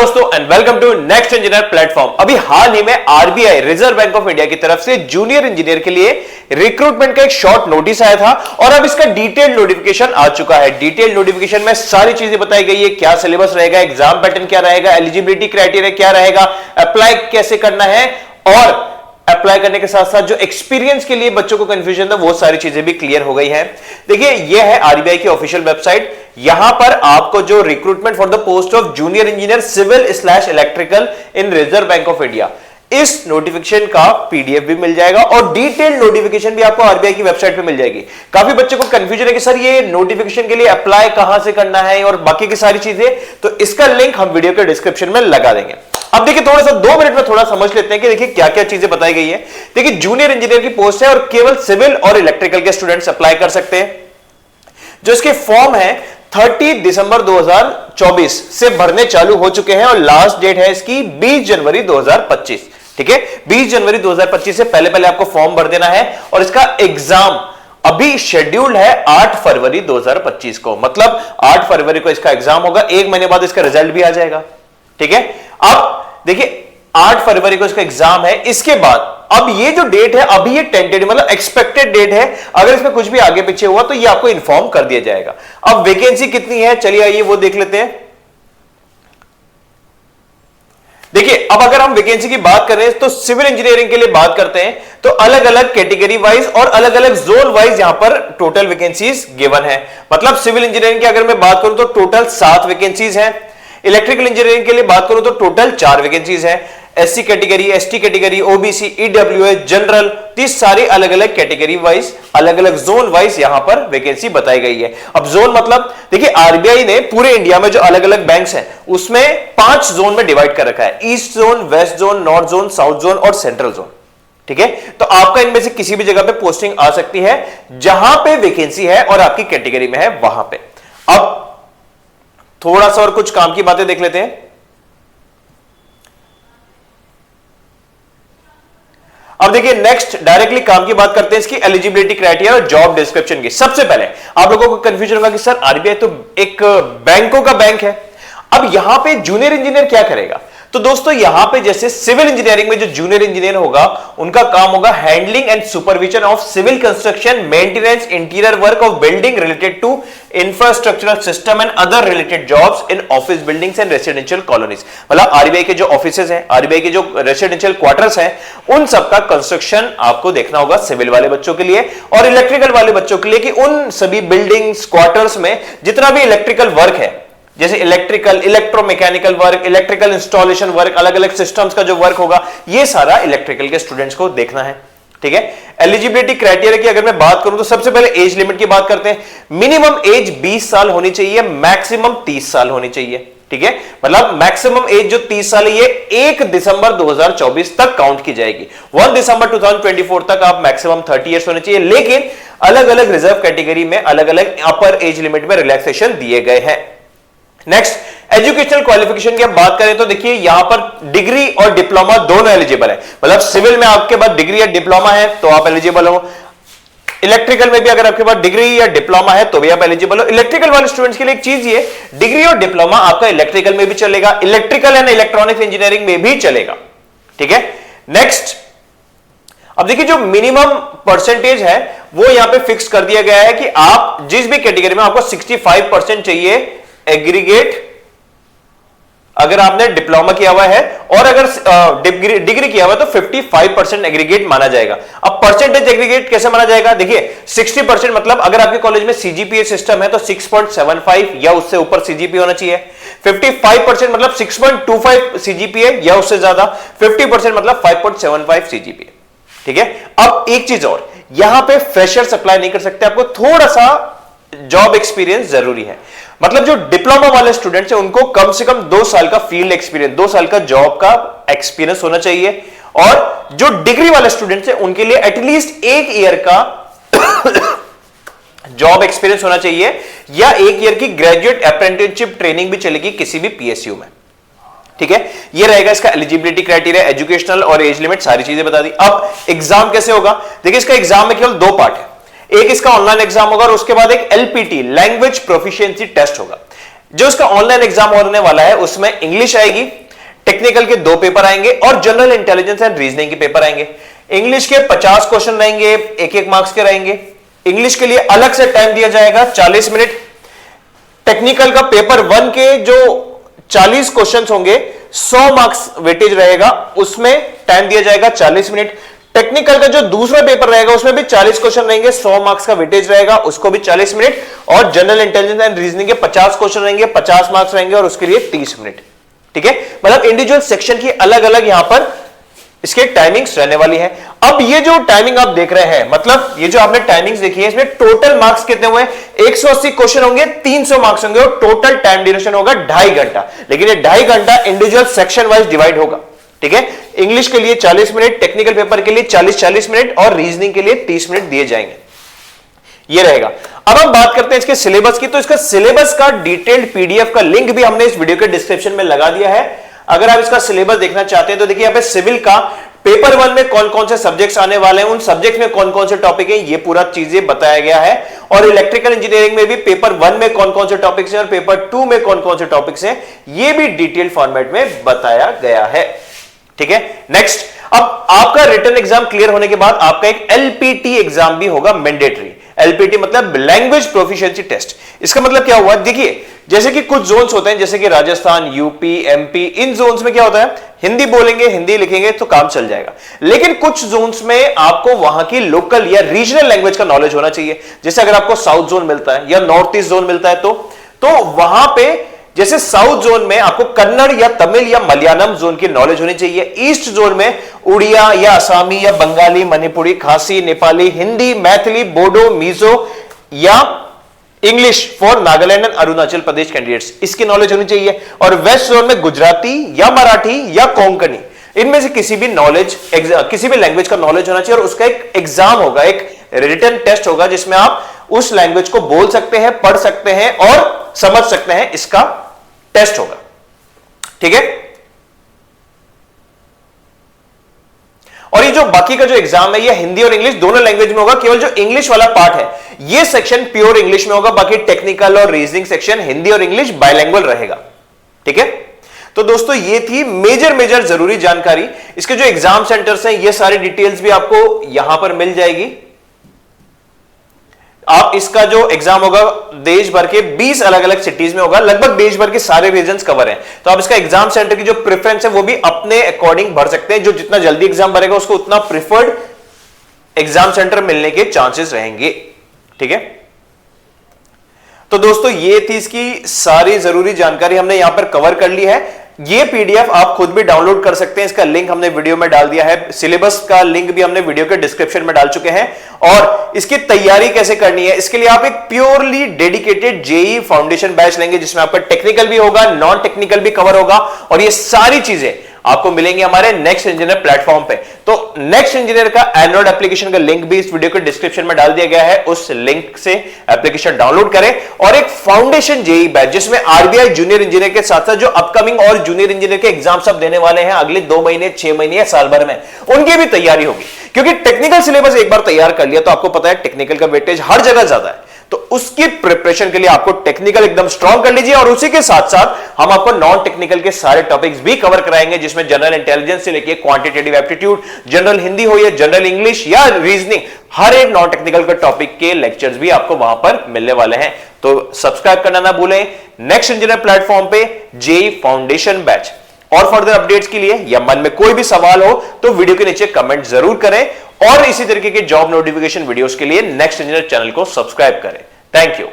दोस्तों and welcome to next engineer platform. अभी हाल ही में RBI Reserve Bank of India की तरफ से जूनियर इंजीनियर के लिए रिक्रूटमेंट का एक शॉर्ट नोटिस आया था और अब इसका डिटेल्ड नोटिफिकेशन आ चुका है। डिटेल्ड नोटिफिकेशन में सारी चीजें बताई गई है, क्या सिलेबस रहेगा, एग्जाम पैटर्न क्या रहेगा, एलिजिबिलिटी क्राइटेरिया क्या रहेगा, अप्लाई कैसे करना है और अप्लाई करने के साथ साथ जो एक्सपीरियंस के लिए बच्चों को कंफ्यूजन था वो सारी चीजें भी क्लियर हो गई हैं। देखिए ये है आरबीआई की ऑफिशियल वेबसाइट। यहां पर आपको जो recruitment for the post of junior engineer civil slash electrical in Reserve Bank of India, इस नोटिफिकेशन का पीडीएफ भी मिल जाएगा और डिटेल्ड नोटिफिकेशन भी आपको आरबीआई की वेबसाइट पे मिल जाएगी। काफी बच्चों को कंफ्यूजन है कि सर ये नोटिफिकेशन के लिए अप्लाई कहां से करना है और बाकी की सारी चीजें, तो इसका लिंक हम वीडियो के डिस्क्रिप्शन में लगा देंगे। अब देखिए थोड़ा सा 2 मिनट में थोड़ा समझ लेते हैं कि देखिए क्या क्या चीजें बताई गई है। देखिए जूनियर इंजीनियर की पोस्ट है और केवल सिविल और इलेक्ट्रिकल के स्टूडेंट्स अप्लाई कर सकते हैं। जो इसके फॉर्म है 30 दिसंबर 2024 से भरने चालू हो चुके हैं और लास्ट डेट है इसकी 20 जनवरी 2025। ठीक है, 20 जनवरी 2025 से पहले पहले आपको फॉर्म भर देना है और इसका एग्जाम अभी शेड्यूल्ड है 8 फरवरी 2025 को। मतलब 8 फरवरी को इसका एग्जाम होगा, 1 महीने बाद इसका रिजल्ट भी आ जाएगा। ठीक है, अब देखिए 8 फरवरी को इसका एग्जाम है। इसके बाद अब ये जो डेट है अभी ये टेंटेटिव मतलब एक्सपेक्टेड डेट है, अगर इसमें कुछ भी आगे पीछे हुआ तो ये आपको इन्फॉर्म कर दिया जाएगा। अब वैकेंसी कितनी है, चलिए आइए वो देख लेते हैं। देखिए अब अगर हम वैकेंसी की बात करें तो सिविल इंजीनियरिंग के लिए बात करते हैं तो अलग अलग कैटेगरी वाइज और अलग अलग जोन वाइज यहां पर टोटल वैकेंसीज गिवन है। मतलब सिविल इंजीनियरिंग की अगर मैं बात करूं तो टोटल 7 वैकेंसीज हैं। इलेक्ट्रिकल इंजीनियरिंग के लिए बात करूं तो टोटल 4 वैकेंसीज हैं। SC category, ST category, OBC, EWS, general, 30 सारी अलग अलग कैटेगरी वाइज अलग अलग जोन वाइज यहां पर वैकेंसी बताई गई है। अब जोन मतलब देखिए आरबीआई ने पूरे इंडिया में जो अलग अलग बैंक्स हैं उसमें 5 जोन में डिवाइड कर रखा है, east zone, west zone, north zone, south zone और सेंट्रल जोन। ठीक है, तो आपका इनमें से किसी भी जगह पे पोस्टिंग आ सकती है जहां पे वैकेंसी है और आपकी कैटेगरी में है वहां पे। अब थोड़ा सा और कुछ काम की बातें देख लेते हैं। अब देखिए नेक्स्ट डायरेक्टली काम की बात करते हैं इसकी एलिजिबिलिटी क्राइटेरिया और जॉब डिस्क्रिप्शन की। सबसे पहले आप लोगों को कंफ्यूजन होगा कि सर आरबीआई तो एक बैंकों का बैंक है, अब यहां पे जूनियर इंजीनियर क्या करेगा? तो दोस्तों यहां पे जैसे सिविल इंजीनियरिंग में जो जूनियर इंजीनियर होगा उनका काम होगा handling and supervision of civil construction, maintenance, interior work of building related to infrastructural system and other related jobs in office buildings and residential colonies. मतलब आरबीआई के जो ऑफिसेज हैं, आरबीआई के जो रेसिडेंशियल क्वार्टर्स हैं, उन सबका कंस्ट्रक्शन आपको देखना होगा सिविल वाले बच्चों के लिए और इलेक्ट्रिकल वाले बच्चों के लिए कि उन सभी बिल्डिंग्स, क्वार्टर्स में जितना भी इलेक्ट्रिकल वर्क है, जैसे electrical, electromechanical work, electrical installation work, अलग अलग सिस्टम्स का जो वर्क होगा, ये सारा इलेक्ट्रिकल के स्टूडेंट्स को देखना है। ठीक है, एलिजिबिलिटी क्राइटेरिया की अगर मैं बात करूं तो सबसे पहले एज लिमिट की बात करते हैं। मिनिमम एज 20 साल होनी चाहिए, मैक्सिमम 30 साल होनी चाहिए। ठीक है, मतलब मैक्सिमम एज जो 30 साल है ये 1 दिसंबर 2024 तक काउंट की जाएगी। 1 दिसंबर 2024 तक आप मैक्सिमम 30 ईयर्स होने चाहिए, लेकिन अलग अलग रिजर्व कैटेगरी में अलग अलग अपर एज लिमिट में रिलैक्सेशन दिए गए हैं। नेक्स्ट एजुकेशनल क्वालिफिकेशन की आप बात करें तो देखिए यहां पर डिग्री और डिप्लोमा दोनों एलिजिबल है। मतलब सिविल में आपके पास डिग्री या डिप्लोमा है तो आप एलिजिबल हो, इलेक्ट्रिकल में भी अगर आपके पास डिग्री या डिप्लोमा है तो भी आप एलिजिबल हो। इलेक्ट्रिकल वाले स्टूडेंट्स के लिए एक चीज ये, डिग्री और डिप्लोमा आपका इलेक्ट्रिकल में भी चलेगा, इलेक्ट्रिकल एंड इलेक्ट्रॉनिक्स इंजीनियरिंग में भी चलेगा। ठीक है, नेक्स्ट अब देखिए जो मिनिमम परसेंटेज है वो यहां पे फिक्स कर दिया गया है कि आप जिस भी कैटेगरी में आपको 65% चाहिए एग्रीगेट, अगर आपने डिप्लोमा किया हुआ है और अगर डिग्री किया हुआ है तो 55% एग्रीगेट माना जाएगा। अब परसेंटेज एग्रीगेट कैसे माना जाएगा? देखिए 60% मतलब अगर आपके कॉलेज में सीजीपीए सिस्टम है तो 6.75 या उससे ऊपर सीजीपीए होना चाहिए। 55% मतलब 6.25 सीजीपीए या उससे ज्यादा, 50% मतलब 5.75 सीजीपीए। ठीक है, अब एक चीज और, यहां पे फ्रेशर्स अप्लाई नहीं कर सकते, आपको थोड़ा सा जॉब एक्सपीरियंस जरूरी है। मतलब जो डिप्लोमा वाले स्टूडेंट्स हैं उनको कम से कम 2 साल का फील्ड एक्सपीरियंस, 2 साल का जॉब का एक्सपीरियंस होना चाहिए और जो डिग्री वाले स्टूडेंट्स हैं उनके लिए एटलीस्ट 1 ईयर का जॉब एक्सपीरियंस होना चाहिए या 1 ईयर की ग्रेजुएट अप्रेंटिसशिप ट्रेनिंग भी चलेगी किसी भी पीएसयू में। ठीक है, ये रहेगा इसका एलिजिबिलिटी क्राइटेरिया, एजुकेशनल और एज लिमिट, सारी चीजें बता दी। अब एग्जाम कैसे होगा? देखिए इसका एग्जाम में केवल 2 पार्ट है, एक इसका ऑनलाइन एग्जाम होगा और उसके बाद एक एलपीटी लैंग्वेज प्रोफिशिएंसी टेस्ट होगा। जो इसका ऑनलाइन एग्जाम होने वाला है उसमें इंग्लिश आएगी, टेक्निकल के 2 पेपर आएंगे और जनरल इंटेलिजेंस एंड रीजनिंग के पेपर आएंगे। इंग्लिश के 50 क्वेश्चन रहेंगे, 1-1 मार्क्स के रहेंगे। इंग्लिश के लिए अलग से टाइम दिया जाएगा 40 मिनट। टेक्निकल का पेपर 1 के जो 40 क्वेश्चंस होंगे 100 मार्क्स वेटेज रहेगा, उसमें टाइम दिया जाएगा 40 मिनट। टेक्निकल का जो दूसरा पेपर रहेगा उसमें भी 40 क्वेश्चन रहेंगे, 100 मार्क्स का वेटेज रहेगा, उसको भी 40 मिनट। और जनरल इंटेलिजेंस एंड रीजनिंग के 50 क्वेश्चन रहेंगे, 50 मार्क्स रहेंगे और उसके लिए 30 मिनट। ठीक है, मतलब इंडिविजुअल सेक्शन की अलग अलग यहां पर इसके टाइमिंग्स रहने वाली है। अब ये जो टाइमिंग आप देख रहे हैं, मतलब ये जो आपने टाइमिंग्स देखी है, इसमें टोटल मार्क्स कितने हुए? 180 क्वेश्चन होंगे, 300 मार्क्स होंगे और टोटल टाइम ड्यूरेशन होगा 2.5 घंटा। लेकिन ये 2.5 घंटा इंडिविजुअल सेक्शन वाइज डिवाइड होगा। ठीक है, इंग्लिश के लिए 40 मिनट, टेक्निकल पेपर के लिए 40-40 मिनट और रीजनिंग के लिए 30 मिनट दिए जाएंगे। ये रहेगा। अब हम बात करते हैं इसके सिलेबस की। तो इसका सिलेबस का डिटेल्ड पीडीएफ का लिंक भी हमने इस वीडियो के डिस्क्रिप्शन में लगा दिया है। अगर आप इसका सिलेबस देखना चाहते हैं तो देखिए, यहां पे सिविल का पेपर 1 में कौन कौन से सब्जेक्ट्स आने वाले हैं, उन सब्जेक्ट में कौन कौन से टॉपिक हैं, ये पूरा चीजें बताया गया है। और इलेक्ट्रिकल इंजीनियरिंग में भी पेपर 1 में कौन कौन से टॉपिक्स हैं और पेपर 2 में कौन कौन से टॉपिक्स हैं, ये भी डिटेल फॉर्मेट में बताया गया है। ठीक है, नेक्स्ट, अब आपका रिटन एग्जाम क्लियर होने के बाद आपका एक एलपीटी एग्जाम भी होगा, मैंडेटरी। एलपीटी मतलब लैंग्वेज प्रोफिशिएंसी टेस्ट। इसका मतलब क्या हुआ? देखिए, जैसे कि कुछ जोन्स होते हैं, जैसे कि राजस्थान, यूपी, एमपी, इन जोन्स में क्या होता है, हिंदी बोलेंगे, हिंदी लिखेंगे तो काम चल जाएगा। लेकिन कुछ जोन्स में आपको वहां की लोकल या रीजनल लैंग्वेज का नॉलेज होना चाहिए। जैसे अगर आपको साउथ जोन मिलता है या नॉर्थ ईस्ट जोन मिलता है तो वहां पे, जैसे साउथ जोन में आपको कन्नड़ या तमिल या मलयालम जोन की नॉलेज होनी चाहिए। ईस्ट जोन में उड़िया या असामी या बंगाली, मणिपुरी, खासी, नेपाली, हिंदी, मैथिली, बोडो, मिजो या English for Nagaland and Arunachal Pradesh candidates, इसकी नॉलेज होनी चाहिए। और वेस्ट जोन में गुजराती या मराठी या कोंकणी, इनमें से किसी भी लैंग्वेज का नॉलेज होना चाहिए। और उसका एक एग्जाम होगा, एक रिटन टेस्ट होगा, जिसमें आप उस लैंग्वेज को बोल सकते हैं, पढ़ सकते हैं और समझ सकते हैं। इसका टेस्ट होगा। ठीक है, और ये जो बाकी का जो एग्जाम है, ये हिंदी और इंग्लिश दोनों लैंग्वेज में होगा। केवल जो इंग्लिश वाला पार्ट है, ये सेक्शन प्योर इंग्लिश में होगा। बाकी टेक्निकल और रीजनिंग सेक्शन हिंदी और इंग्लिश बाइलैंग्वेज रहेगा। ठीक है, तो दोस्तों ये थी मेजर जरूरी जानकारी। इसके जो एग्जाम सेंटर्स हैं, ये सारी डिटेल्स भी आपको यहां पर मिल जाएगी। आप इसका जो एग्जाम होगा देश भर के 20 अलग अलग सिटीज में होगा, लगभग देश भर के सारे रीजन्स कवर हैं। तो आप इसका एग्जाम सेंटर की जो प्रेफरेंस है वो भी अपने अकॉर्डिंग भर सकते हैं। जो जितना जल्दी एग्जाम भरेगा उसको उतना प्रिफर्ड एग्जाम सेंटर मिलने के चांसेस रहेंगे। ठीक है, तो दोस्तों ये थी इसकी सारी जरूरी जानकारी, हमने यहां पर कवर कर ली है। ये पीडीएफ आप खुद भी डाउनलोड कर सकते हैं, इसका लिंक हमने वीडियो में डाल दिया है। सिलेबस का लिंक भी हमने वीडियो के डिस्क्रिप्शन में डाल चुके हैं। और इसकी तैयारी कैसे करनी है, इसके लिए आप एक purely dedicated JEE foundation batch लेंगे, जिसमें आपका टेक्निकल भी होगा, नॉन टेक्निकल भी कवर होगा। और ये सारी चीजें आपको मिलेंगे हमारे नेक्स्ट इंजीनियर प्लेटफॉर्म पे। तो नेक्स्ट इंजीनियर का एंड्रॉइड एप्लीकेशन का लिंक भी इस वीडियो के डिस्क्रिप्शन में डाल दिया गया है। उस लिंक से एप्लीकेशन डाउनलोड करें और एक फाउंडेशन जेईई बैच, जिसमें आरबीआई जूनियर इंजीनियर के साथ साथ जो अपकमिंग और जूनियर इंजीनियर के एग्जाम सब देने वाले हैं अगले 2 महीने, 6 महीने या साल भर में, उनकी भी तैयारी होगी। क्योंकि टेक्निकल सिलेबस एक बार तैयार कर लिया तो आपको पता है टेक्निकल का वेटेज हर जगह ज्यादा है। तो उसकी प्रिपरेशन के लिए आपको टेक्निकल एकदम स्ट्रांग कर लीजिए। और उसी के साथ साथ हम आपको नॉन टेक्निकल के सारे टॉपिक्स भी कवर कराएंगे, जिसमें जनरल इंटेलिजेंस से लेकर क्वांटिटेटिव एप्टीट्यूड, जनरल हिंदी हो या जनरल इंग्लिश या रीजनिंग, हर एक नॉन टेक्निकल के टॉपिक के लेक्चर्स भी आपको वहां पर मिलने वाले हैं। तो सब्सक्राइब करना ना भूलें नेक्स्ट इंजीनियर प्लेटफॉर्म पे जेईई फाउंडेशन बैच। और फर्दर अपडेट्स के लिए या मन में कोई भी सवाल हो तो वीडियो के नीचे कमेंट जरूर करें। और इसी तरीके के जॉब नोटिफिकेशन वीडियोस के लिए नेक्स्ट इंजीनियर चैनल को सब्सक्राइब करें। Thank you.